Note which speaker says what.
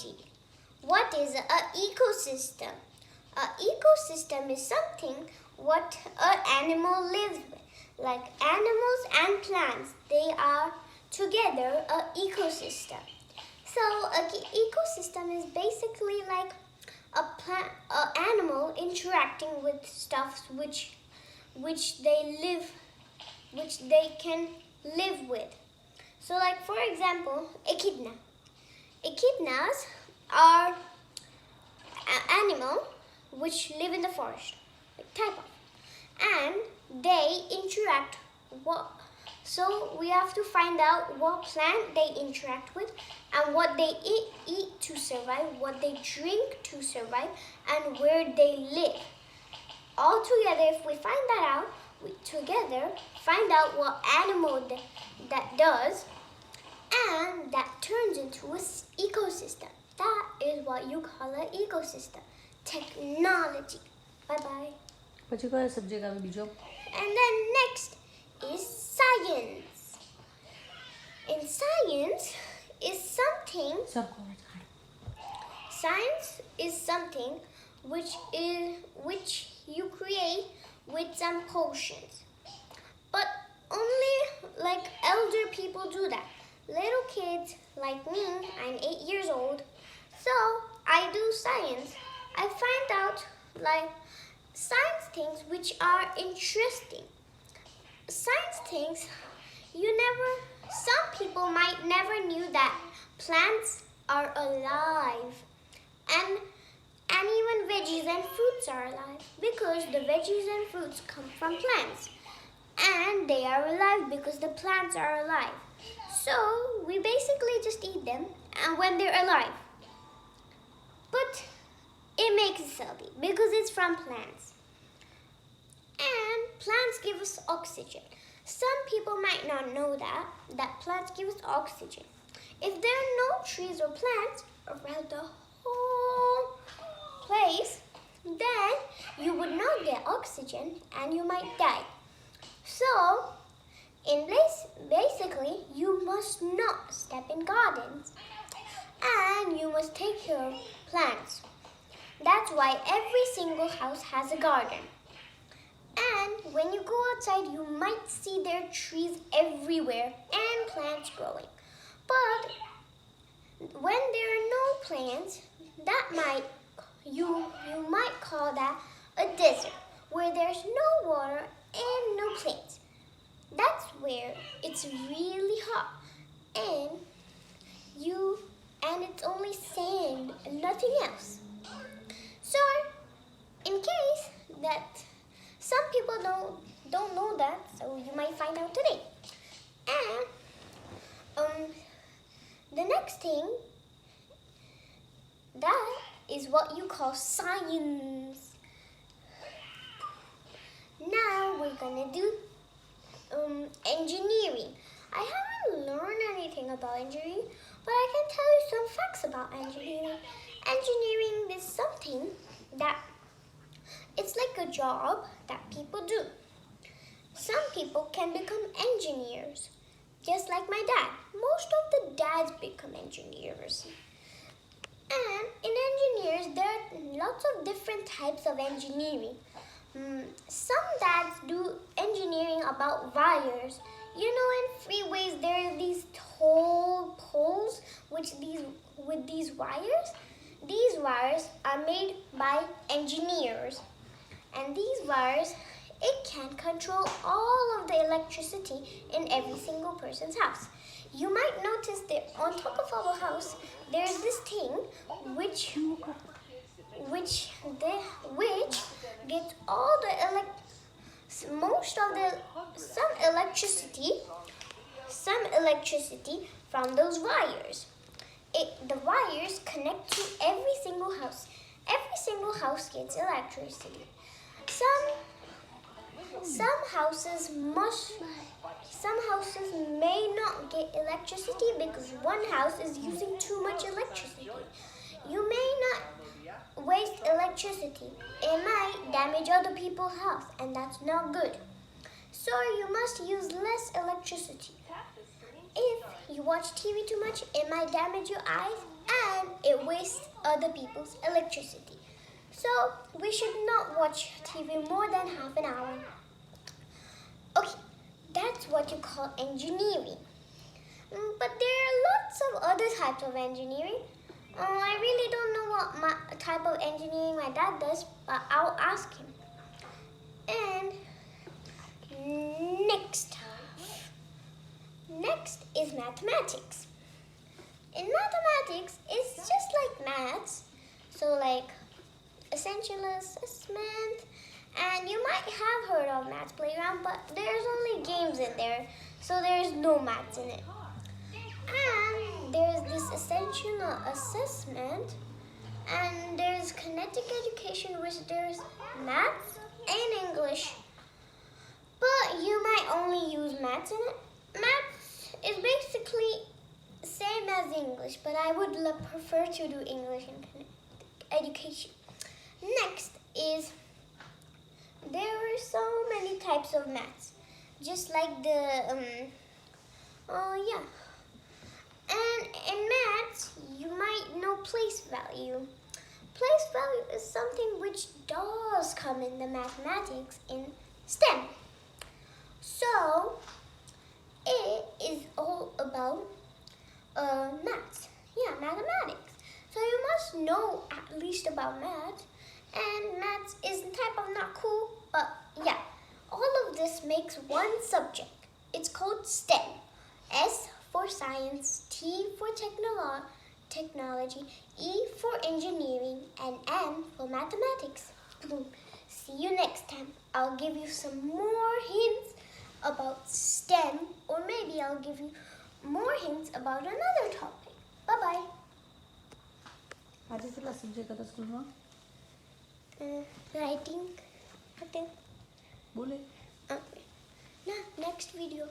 Speaker 1: ecology. What is an ecosystem? An ecosystem is something what an animal lives with. Like animals and plants, they are together an ecosystem. So an ecosystem is basically like an animal interacting with stuff which they can live with. So like for example, echidna. Echidnas are an animal which live in the forest, like type of, and they interact. So we have to find out what plant they interact with and what they eat to survive, what they drink to survive, and where they live. All together, if we find that out, we together find out what animal that does, and that turns into an ecosystem. That is what you call an ecosystem. Technology. Bye-bye.
Speaker 2: પછી કયો subject આવે બીજો?
Speaker 1: And then next is science. In science is something. Science is something which you create with some potions. But only like elder people do that. Little kids like me, I'm 8 years old, so I do science. I find out like science things which are interesting. Science things some people might never knew that plants are alive, and even veggies and fruits are alive because the veggies and fruits come from plants, and they are alive because the plants are alive. So we basically just eat them and when they're alive. But it makes us healthy because it's from plants. And plants give us oxygen. Some people might not know that plants give us oxygen. If there are no trees or plants around the whole place, then you would not get oxygen and you might die. So, basically, you must not step in gardens and you must take care of plants. That's why every single house has a garden. And when you go outside, you might see there are trees everywhere and plants growing. But when there are no plants, you might call that a desert, where there's no water and no plants. That's where it's really hot and it's only sand and nothing else. So, in case that some people don't know that, so you might find out today. And the next thing, that is what you call science. Now we're gonna do engineering. I haven't learned anything about engineering, but I can tell you some facts about engineering. Engineering is something that it's like a job that people do. Some people can become engineers, just like my dad. Most of the dads become engineers. And in engineers, there are lots of different types of engineering. Some dads do engineering about wires. You know, in freeways there are these tall poles with these wires. These wires are made by engineers. And these wires, it can control all of the electricity in every single person's house. You might notice that on top of our house, there's this thing which gets all the some electricity from those wires. The wires connect to every single house. Every single house gets electricity. Some houses may not get electricity because one house is using too much electricity. You may not waste electricity. It might damage other people's house, and that's not good. So you must use less electricity. If you watch TV too much, it might damage your eyes and it wastes other people's electricity. So we should not watch TV more than half an hour. Okay, that's what you call engineering. But there are lots of other types of engineering. I really don't know what type of engineering my dad does, but I'll ask him. And next is mathematics. In mathematics, it's just like maths. So like essential assessment, and you might have heard of Maths Playground, but there's only games in there, so there's no maths in it. And there's this essential assessment, and there's kinetic education, which there's maths and English. But you might only use maths in it. Maths is basically same as English, but I would prefer to do English and kinetic education. Next is there are so many types of maths, just like the And in maths, you might know place value. Place value is something which does come in the mathematics in STEM. So it is all about maths. Yeah, mathematics. So you must know at least about maths. And maths is type of not cool, but yeah. All of this makes one subject. It's called STEM. S for science, T for technology, E for engineering, and M for mathematics. Boom. See you next time. I'll give you some more hints about STEM, or maybe I'll give you more hints about another topic. Bye-bye.
Speaker 2: આજે કેટલા subject હતા સ્કૂલમાં?
Speaker 1: Writing. Okay.
Speaker 2: બોલે.
Speaker 1: Next video.